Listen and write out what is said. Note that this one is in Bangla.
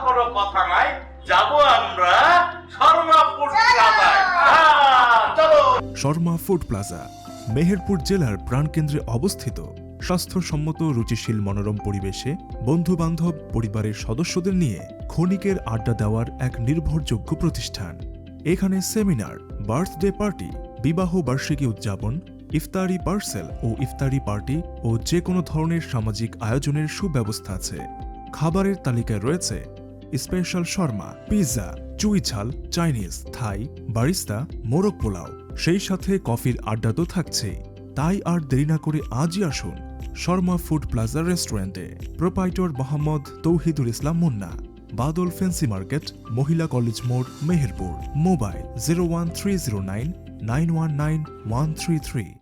কোনো কথা নাই, যাব আমরা শর্মা ফুড প্লাজায়। চলো। শর্মা ফুড প্লাজা মেহেরপুর জেলার প্রাণকেন্দ্রে অবস্থিত। স্বাস্থ্যসম্মত রুচিশীল মনোরম পরিবেশে বন্ধু-বান্ধব পরিবারের সদস্যদের নিয়ে ক্ষণিকের আড্ডা দেওয়ার এক নির্ভরযোগ্য প্রতিষ্ঠান। এখানে সেমিনার, বার্থডে পার্টি, বিবাহ বার্ষিকী উদযাপন, ইফতারি পার্সেল ও ইফতারি পার্টি ও যে কোনো ধরনের সামাজিক আয়োজনের সুব্যবস্থা আছে। খাবারের তালিকায় রয়েছে স্পেশাল শর্মা, পিৎজা, চুই ঝাল, চাইনিজ, থাই, বারিস্তা, মোরগ পোলাও, সেই সাথে কফির আড্ডা তো থাকছেই। তাই আর দেরি না করে আজই আসুন শর্মা ফুড প্লাজা রেস্টুরেন্টে। প্রোপাইটর মোহাম্মদ তৌহিদুল ইসলাম মুন্না, বাদল ফেন্সি মার্কেট, মহিলা কলেজ মোড়, মেহেরপুর। মোবাইল 01309 919 133।